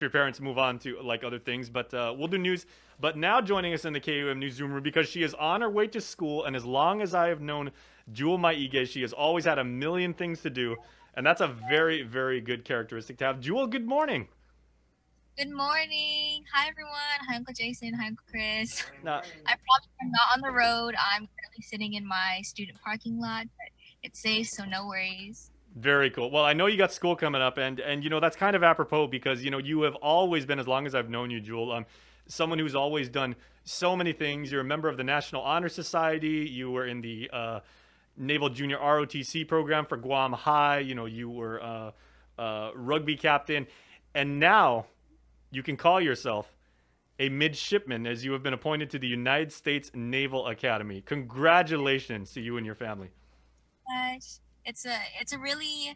prepare to move on to like other things, but we'll do news. But now joining us in the KUM news Zoom room because she is on her way to school, and as long as I have known Jewel Maigue, she has always had a million things to do, and that's a very, very good characteristic to have. Jewel, good morning. Good morning. Hi, everyone. Hi, Uncle Jason. Hi, Uncle Chris. Now, I promise I'm not on the road. I'm currently sitting in my student parking lot, but it's safe, so no worries. very cool. Well, I know you got school coming up, and that's kind of apropos because you have always been, as long as I've known you, Jewel, someone who's always done so many things. You're a member of the National Honor Society. You were in the Naval Junior ROTC program for Guam High. You were rugby captain, and now you can call yourself a midshipman as you have been appointed to the United States Naval Academy. Congratulations to you and your family. Gosh, it's a really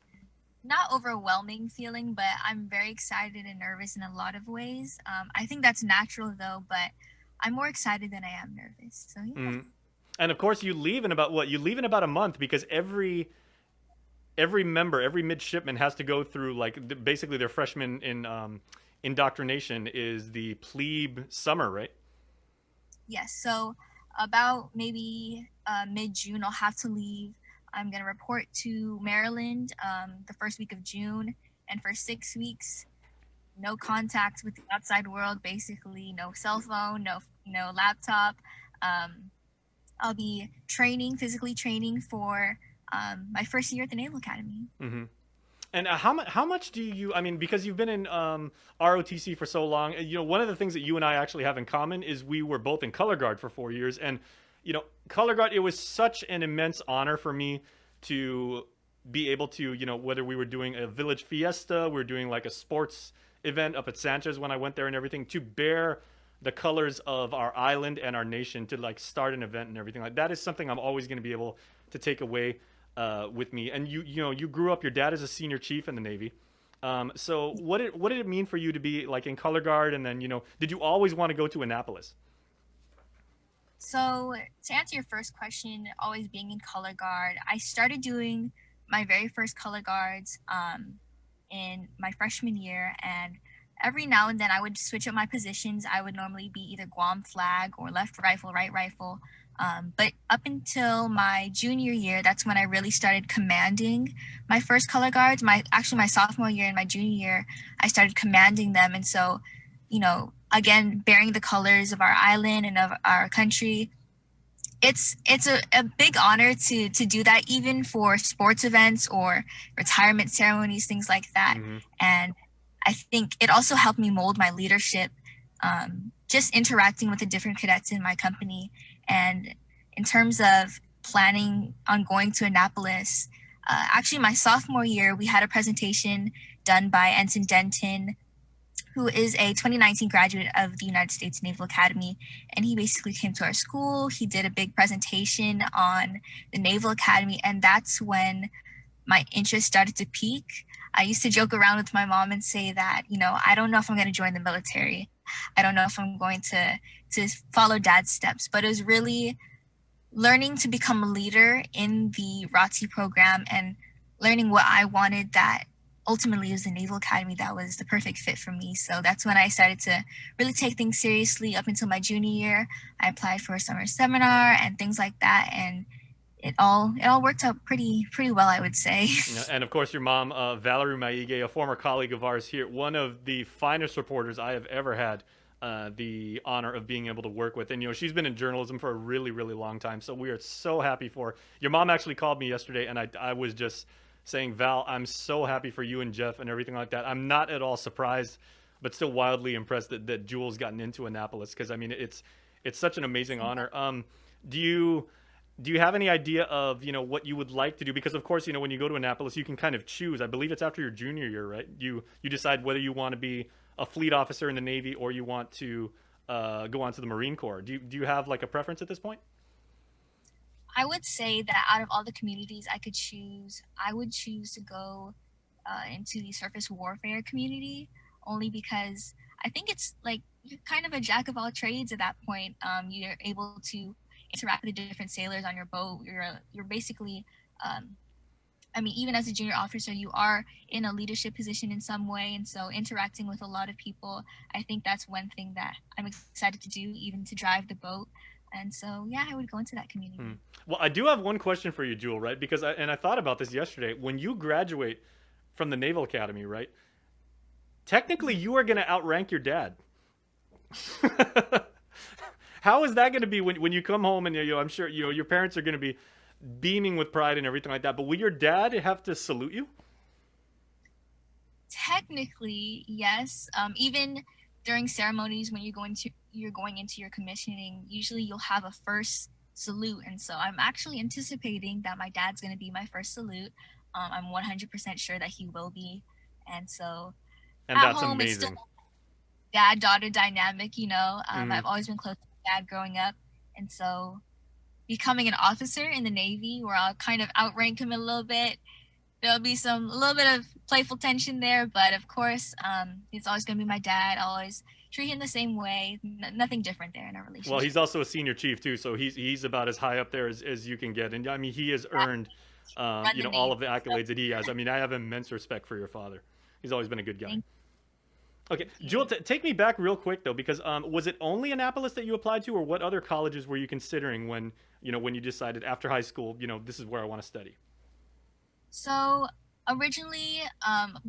not overwhelming feeling, but I'm very excited and nervous in a lot of ways. I think that's natural though, but I'm more excited than I am nervous. So yeah. Mm. And of course, you leave in about what? You leave in about a month because every member, every midshipman has to go through like basically their freshman in indoctrination is the plebe summer, right? Yes. So about maybe mid-June, I'll have to leave. I'm gonna report to Maryland the first week of June, and for 6 weeks, no contact with the outside world. Basically, no cell phone, no laptop. Um, I'll be training, physically training for my first year at the Naval Academy. Mm-hmm. And how much do you? I mean, because you've been in ROTC for so long, one of the things that you and I actually have in common is we were both in color guard for 4 years, and color guard. It was such an immense honor for me to be able to, whether we were doing a village fiesta, we were doing like a sports event up at Sanchez when I went there and everything, to bear the colors of our island and our nation to like start an event and everything like that is something I'm always going to be able to take away with me. And you grew up. Your dad is a senior chief in the Navy. So what did it mean for you to be like in color guard? And then did you always want to go to Annapolis? So to answer your first question, always being in color guard, I started doing my very first color guards in my freshman year, and every now and then I would switch up my positions. I would normally be either Guam flag or left rifle, right rifle. But up until my junior year, that's when I really started commanding my first color guards. My sophomore year and my junior year, I started commanding them, and so, again, bearing the colors of our island and of our country, it's a big honor to do that, even for sports events or retirement ceremonies, things like that. Mm-hmm. And I think it also helped me mold my leadership, just interacting with the different cadets in my company. And in terms of planning on going to Annapolis, actually, my sophomore year, we had a presentation done by Ensign Denton, who is a 2019 graduate of the United States Naval Academy. And he basically came to our school. He did a big presentation on the Naval Academy. And that's when my interest started to peak. I used to joke around with my mom and say that, I don't know if I'm going to join the military. I don't know if I'm going to follow dad's steps. But it was really learning to become a leader in the ROTC program and learning what I wanted, that ultimately it was the Naval Academy that was the perfect fit for me. So that's when I started to really take things seriously. Up until my junior year, I applied for a summer seminar and things like that, and it all worked out pretty well, I would say. And of course, your mom, Valerie Maigue, a former colleague of ours here, one of the finest reporters I have ever had the honor of being able to work with. And, she's been in journalism for a really, really long time. So we are so happy for her. Your mom actually called me yesterday, and I was just saying, Val, I'm so happy for you and Jeff and everything like that. I'm not at all surprised, but still wildly impressed that Jewel's gotten into Annapolis, because, I mean, it's such an amazing honor. Do you do you have any idea of what you would like to do? Because of course, when you go to Annapolis, you can kind of choose. I believe it's after your junior year, right? You decide whether you want to be a fleet officer in the Navy or you want to go on to the Marine Corps. Do you have like a preference at this point? I would say that out of all the communities I could choose, I would choose to go into the surface warfare community, only because I think it's like you're kind of a jack of all trades at that point. You're able to interact with the different sailors on your boat. You're basically um, I mean, even as a junior officer, you are in a leadership position in some way. And so interacting with a lot of people, I think that's one thing that I'm excited to do, even to drive the boat. And so, yeah, I would go into that Hmm. community. Well, I do have one question for you, Jewel, right? Because I thought about this yesterday. When you graduate from the Naval Academy, right? Technically, Mhm. you are going to outrank your dad. How is that going to be when you come home and I'm sure your parents are going to be beaming with pride and everything like that. But will your dad have to salute you? Technically, yes. Even during ceremonies when you're going into your commissioning, usually you'll have a first salute, and so I'm actually anticipating that my dad's going to be my first salute. I'm 100% sure that he will be, and so And at that's home it's still amazing. dad daughter dynamic. Hmm. I've always been close to my dad growing up, and so becoming an officer in the Navy, where I'll kind of outrank him a little bit, there'll be some a little bit of playful tension there, but of course, he's always going to be my dad. I'll always treat him the same way. Nothing different there in our Well, relationship. he's also a senior chief too, so he's about as high up there as you can get. And I mean, he has earned, Run the all Navy. of the accolades that he has. I mean, I have immense respect for your father. He's always been a good guy. Thank Okay, Jewel, you. take me back real quick though, because was it only Annapolis that you applied to, or what other colleges were you considering when you decided after high school, this is where I want to study? So originally,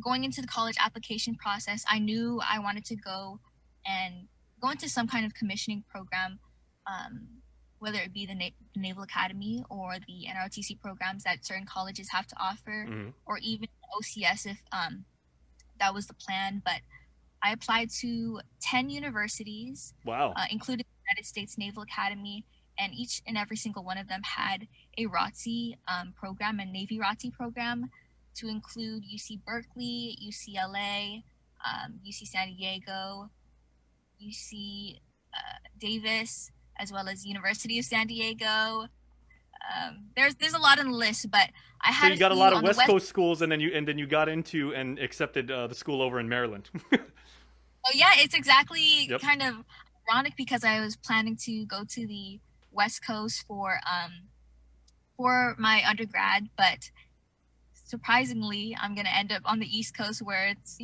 going into the college application process, I knew I wanted to and go into some kind of commissioning program, um, whether it be the Naval Academy or the NROTC programs that certain colleges have to offer, Hmm. or even OCS if that was the plan. But I applied to 10 universities, Wow. including the United States Naval Academy, and each and every single one of them had a ROTC program, a Navy ROTC program, to include UC Berkeley, UCLA, UC San Diego, UC Davis, as well as University of San Diego. There's a lot on the list, but I So had you a got a few lot of on the West west. Coast schools, and then you got into and accepted the school over in Maryland. Oh yeah, it's exactly Yep. kind of ironic because I was planning to go to the West Coast for my undergrad, but surprisingly, I'm gonna end up on the East Coast where it's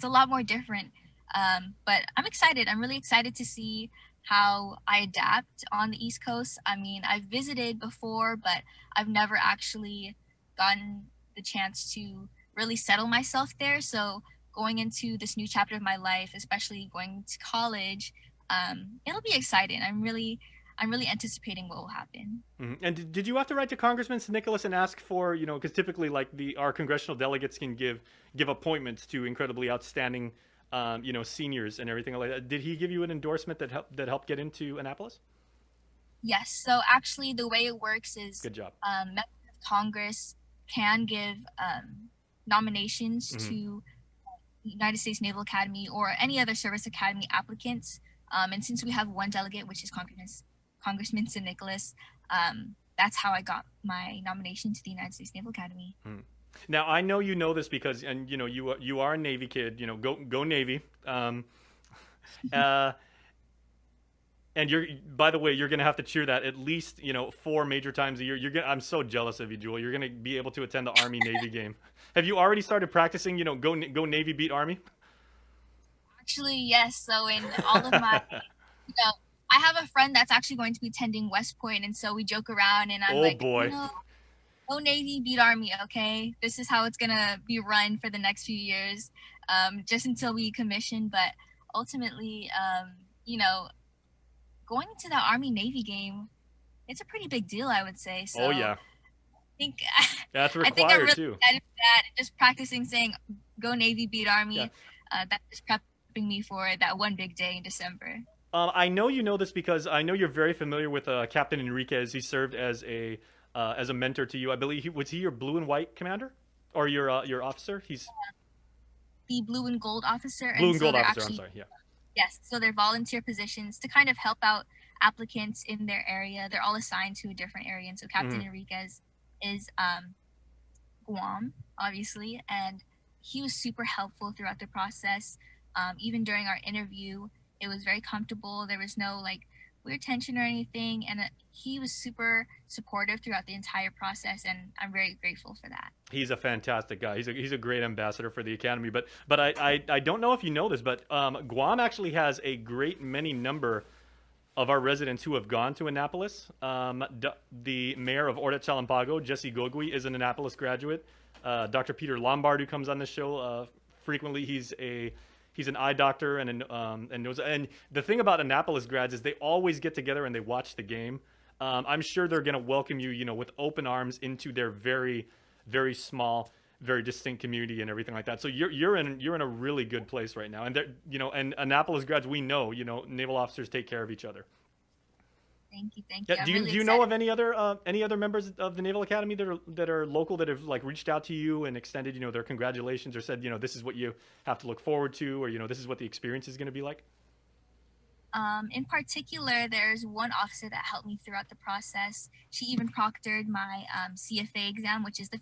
a lot more different. But I'm excited. I'm really excited to see how I adapt on the East Coast. I mean, I've visited before, but I've never actually gotten the chance to really settle myself there. So going into this new chapter of my life, especially going to college, it'll be exciting. I'm really anticipating what will happen. Mhm. And did you have to write to Congressman Nicholas and ask for, because typically like our congressional delegates can give appointments to incredibly outstanding, seniors and everything like that. Did he give you an endorsement that helped get into Annapolis? Yes. So actually, the way it works is Good job. members of Congress can give nominations Hmm. to United States Naval Academy or any other service academy applicants. And since we have one delegate, which is Congressman Sid Nicholas, that's how I got my nomination to the United States Naval Academy. Hmm. Now I know you know this because, and you are a Navy kid. Go Navy. Uh, and by the way, you're gonna have to cheer that at least four major times a year. I'm so jealous of you, Jewel. You're gonna be able to attend the Army Navy game. Have you already started practicing? Go Navy beat Army. Actually, yes. So in all of my, you know, I have a friend that's actually going to be attending West Point, and so we joke around, and I'm Oh like, boy. go Navy, beat Army, okay? This is how it's gonna be run for the next few years, just until we commission. But ultimately, going into that Army Navy game, it's a pretty big deal, I would say. Oh So yeah. I think That's I think I'm required really too. excited for that. Just practicing saying "Go Navy, beat Yeah. Army." That's just prepping me for that one big day in December. I know you know this because I know you're very familiar with Captain Enriquez. He served as a mentor to you. I believe was he your blue and white commander or your officer? He's The blue and gold officer, blue and and so gold they're officer. I'm actually sorry. Yeah. yes, so they're volunteer positions to kind of help out applicants in their area. They're all assigned to a different area, and so Captain Hmm. Enriquez is Guam, obviously, and he was super helpful throughout the process. Even during our interview, it was very comfortable. There was no like weird tension or anything. And he was super supportive throughout the entire process, and I'm very grateful for that. He's a fantastic guy. He's a great ambassador for the academy. But I don't know if you know this, but Guam actually has a great many number of our residents who have gone to Annapolis. The mayor of Ordet Chalampago, Jesse Gogui, is an Annapolis graduate. Dr. Peter Lombard, who comes on this show frequently, he's an eye doctor and knows. And the thing about Annapolis grads is they always get together and they watch the game. I'm sure they're going to welcome you, with open arms into their very, very small, very distinct community and everything like that. So you're in a really good place right now. And and Annapolis grads, we know, naval officers take care of each other. Thank you, thank you. Yeah, I'm do you really do you know excited. of any other members of the Naval Academy that are local that have like reached out to you and extended their congratulations or said this is what you have to look forward to, or this is what the experience is going to be like? In particular, there's one officer that helped me throughout the process. She even proctored my CFA exam, which is the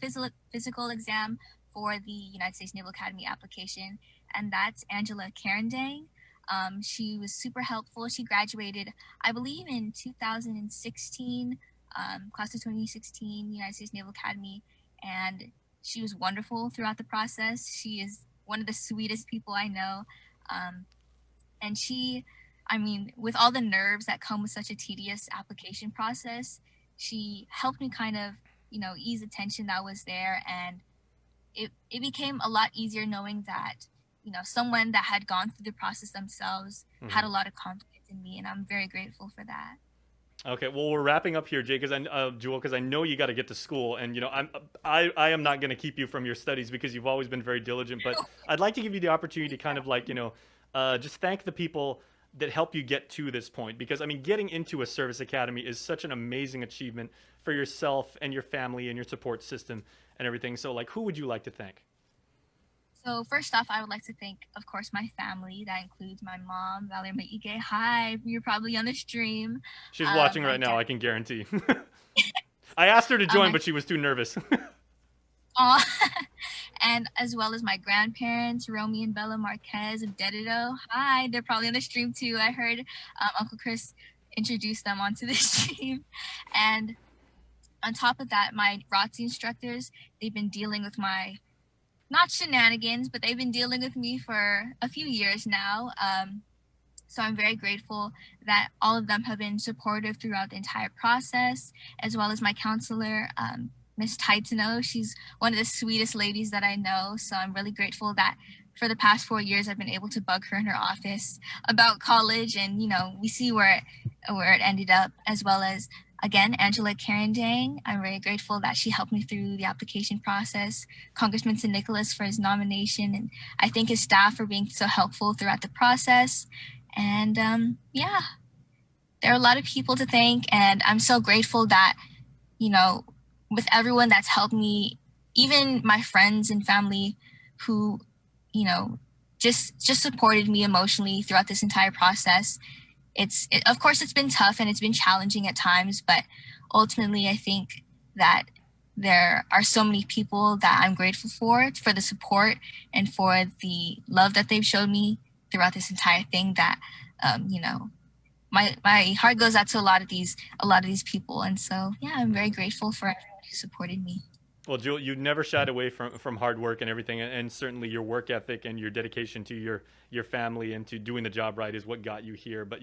physical exam for the United States Naval Academy application, and that's Angela Carandang. She was super helpful. She graduated, I believe, in 2016, class of 2016, United States Naval Academy, and she was wonderful throughout the process. She is one of the sweetest people I know. Um, and she, I mean, with all the nerves that come with such a tedious application process, she helped me kind of ease the tension that was there, and it became a lot easier knowing that someone that had gone through the process themselves Hmm. had a lot of confidence in me, and I'm very grateful for that. Okay, well, we're wrapping up here, Jay, Jewel, because I know you got to get to school, and I am not going to keep you from your studies because you've always been very diligent. But I'd like to give you the opportunity to kind of like just thank the people that help you get to this point, because I mean, getting into a service academy is such an amazing achievement for yourself and your family and your support system and everything. So, like, who would you like to thank? So first off, I would like to thank, of course, my family. That includes my mom, Valerie Maigue. Hi, you're probably on the stream. She's watching My right now, dad, I can guarantee. I asked her to join, my but she was too nervous. aw, and as well as my grandparents, Romy and Bella Marquez of Dedido. Hi, they're probably on the stream too. I heard Uncle Chris introduce them onto the stream. And on top of that, my ROTC instructors, they've been dealing with my, not shenanigans, but they've been dealing with me for a few years now. So I'm very grateful that all of them have been supportive throughout the entire process, as well as my counselor, Miss Taitano. She's one of the sweetest ladies that I know. So I'm really grateful that for the past 4 years I've been able to bug her in her office about college, and we see where it ended up, as well as again Angela Carandang. I'm very grateful that she helped me through the application process. Congressman St. Nicholas for his nomination, and I thank his staff for being so helpful throughout the process. And yeah, there are a lot of people to thank, and I'm so grateful that you know, with everyone that's helped me, even my friends and family who, you know, just supported me emotionally throughout this entire process. Of course it's been tough and it's been challenging at times, but ultimately I think that there are so many people that I'm grateful for the support and for the love that they've showed me throughout this entire thing, that you know my heart goes out to a lot of these people. And so yeah, I'm very grateful for everyone who supported me. Well, Jewel, you never shied away from hard work and everything, and certainly your work ethic and your dedication to your family and to doing the job right is what got you here. But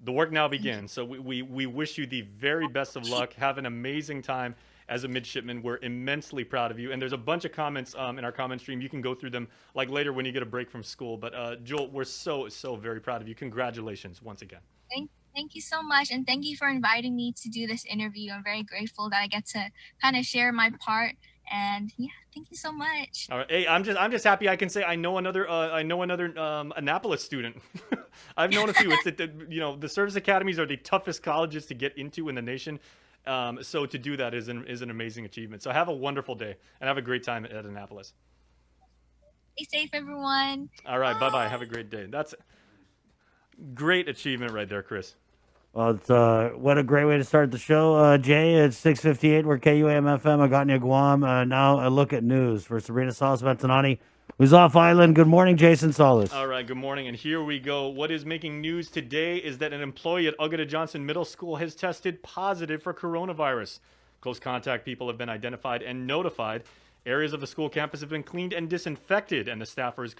the work now Thank you. begins. So we wish you the very best of luck. Have an amazing time as a midshipman. We're immensely proud of you. And there's a bunch of comments in our comment stream. You can go through them like later when you get a break from school. But Jewel, we're so very proud of you. Congratulations once again. Thank you so much, and thank you for inviting me to do this interview. I'm very grateful that I get to kind of share my part. And yeah, thank you so much. All right. Hey, I'm just happy I can say I know another Annapolis student. I've known a few. It's that the service academies are the toughest colleges to get into in the nation. So to do that is an amazing achievement. So have a wonderful day and have a great time at Annapolis. Stay safe, everyone. All right. Bye bye. Bye. Have a great day. That's a great achievement right there, Chris. Well, it's, what a great way to start the show, Jay. It's 6:58. We're KUAM FM. I got near Guam. Now a look at news for Sabrina Salas Bentonani. who's off island. Good morning, Jason Solis. All right, good morning, and here we go. What is making news today is that an employee at Augusta Johnson Middle School has tested positive for coronavirus. Close contact people have been identified and notified. Areas of the school campus have been cleaned and disinfected, and the staffer is